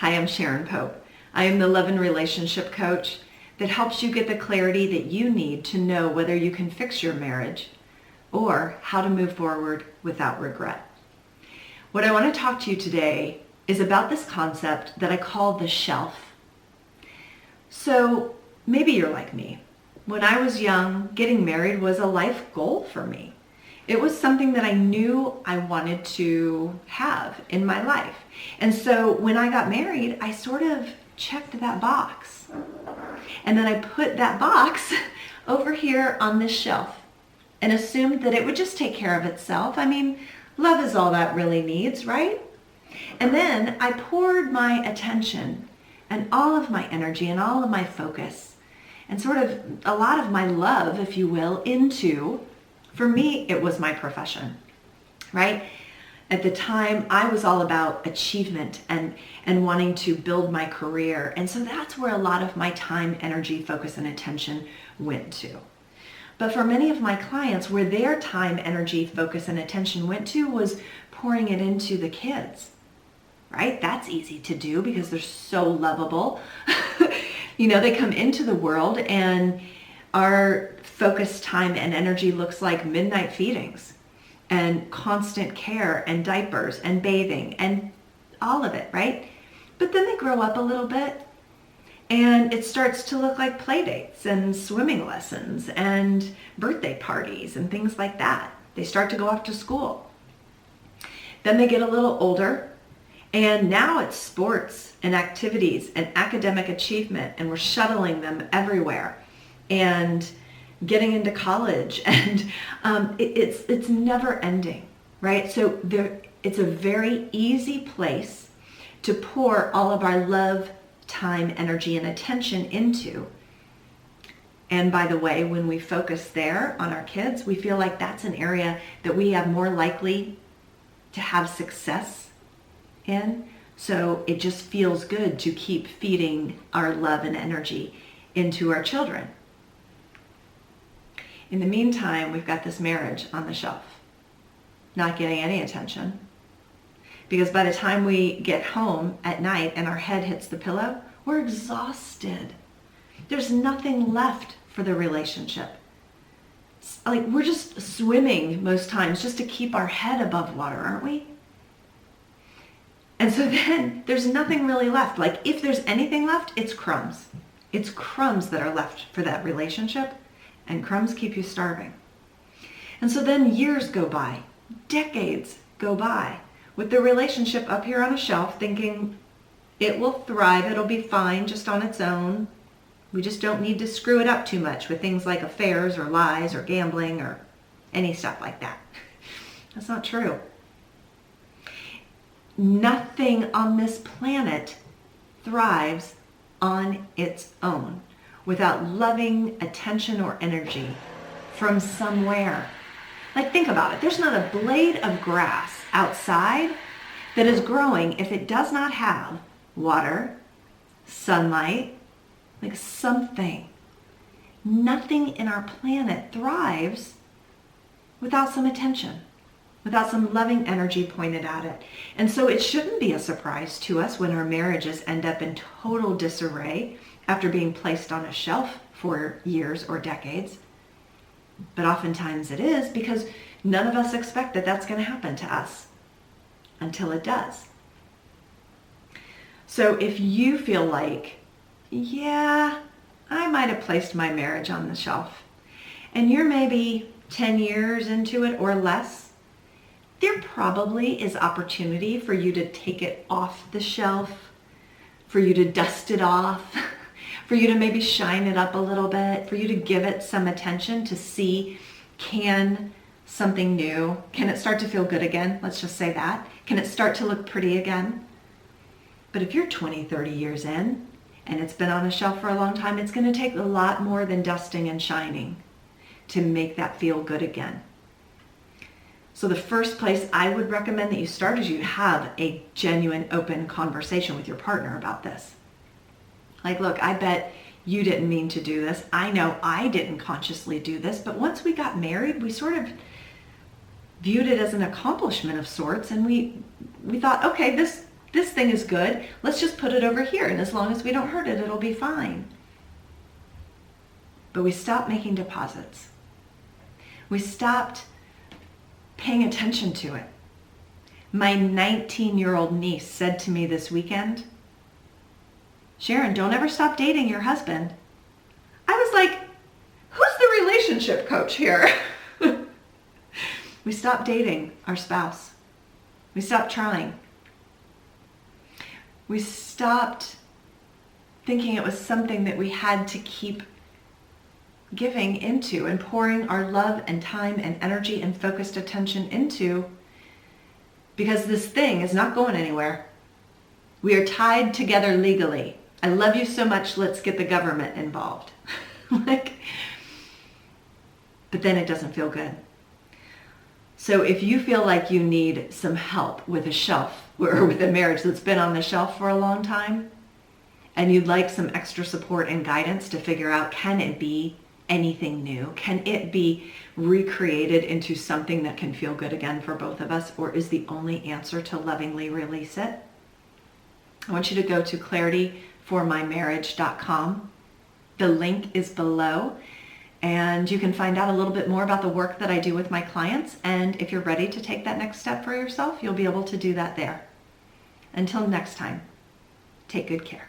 Hi, I'm Sharon Pope. I am the love and relationship coach that helps you get the clarity that you need to know whether you can fix your marriage or how to move forward without regret. What I want to talk to you today is about this concept that I call the shelf. So maybe you're like me. When I was young, getting married was a life goal for me. It was something that I knew I wanted to have in my life. And so when I got married, I sort of checked that box. And then I put that box over here on this shelf and assumed that it would just take care of itself. I mean, love is all that really needs, right? And then I poured my attention and all of my energy and all of my focus and sort of a lot of my love, if you will, into, for me, it was my profession, right? At the time, I was all about achievement and wanting to build my career. And so that's where a lot of my time, energy, focus, and attention went to. But for many of my clients, where their time, energy, focus, and attention went to was pouring it into the kids, right? That's easy to do because they're so lovable. They come into the world and our focused time and energy looks like midnight feedings and constant care and diapers and bathing and all of it, right? But then they grow up a little bit and it starts to look like play dates and swimming lessons and birthday parties and things like that. They start to go off to school. Then they get a little older and now it's sports and activities and academic achievement and we're shuttling them everywhere and getting into college and it's never ending, right? So it's a very easy place to pour all of our love, time, energy, and attention into. And by the way, when we focus there on our kids, we feel like that's an area that we have more likely to have success in. So it just feels good to keep feeding our love and energy into our children. In the meantime, we've got this marriage on the shelf, not getting any attention. Because by the time we get home at night and our head hits the pillow, we're exhausted. There's nothing left for the relationship. Like we're just swimming most times just to keep our head above water, aren't we? And so then there's nothing really left. Like if there's anything left, it's crumbs. It's crumbs that are left for that relationship. And crumbs keep you starving. And so then years go by, decades go by, with the relationship up here on a shelf thinking it will thrive, it'll be fine just on its own. We just don't need to screw it up too much with things like affairs or lies or gambling or any stuff like that. That's not true. Nothing on this planet thrives on its own without loving attention or energy from somewhere. Like think about it. There's not a blade of grass outside that is growing if it does not have water, sunlight, like something. Nothing in our planet thrives without some attention, without some loving energy pointed at it. And so it shouldn't be a surprise to us when our marriages end up in total disarray after being placed on a shelf for years or decades. But oftentimes it is because none of us expect that that's going to happen to us until it does. So if you feel like, yeah, I might have placed my marriage on the shelf, and you're maybe 10 years into it or less, there probably is opportunity for you to take it off the shelf, for you to dust it off, for you to maybe shine it up a little bit, for you to give it some attention to see, can something new, can it start to feel good again? Let's just say that. Can it start to look pretty again? But if you're 20, 30 years in and it's been on a shelf for a long time, it's going to take a lot more than dusting and shining to make that feel good again. So the first place I would recommend that you start is you have a genuine, open conversation with your partner about this. Like, look, I bet you didn't mean to do this. I know I didn't consciously do this, but once we got married, we sort of viewed it as an accomplishment of sorts, and we thought, okay, this This thing is good. Let's just put it over here. And as long as we don't hurt it, it'll be fine. But we stopped making deposits. We stopped paying attention to it. My 19-year-old niece said to me this weekend, Sharon, don't ever stop dating your husband. I was like, who's the relationship coach here? We stopped dating our spouse. We stopped trying. We stopped thinking it was something that we had to keep giving into and pouring our love and time and energy and focused attention into, because this thing is not going anywhere. We are tied together legally. I love you so much, let's get the government involved. But then it doesn't feel good. So if you feel like you need some help with a shelf or with a marriage that's been on the shelf for a long time, and you'd like some extra support and guidance to figure out, can it be anything new? Can it be recreated into something that can feel good again for both of us? Or is the only answer to lovingly release it? I want you to go to clarityformymarriage.com. The link is below, and you can find out a little bit more about the work that I do with my clients. And if you're ready to take that next step for yourself, you'll be able to do that there. Until next time, take good care.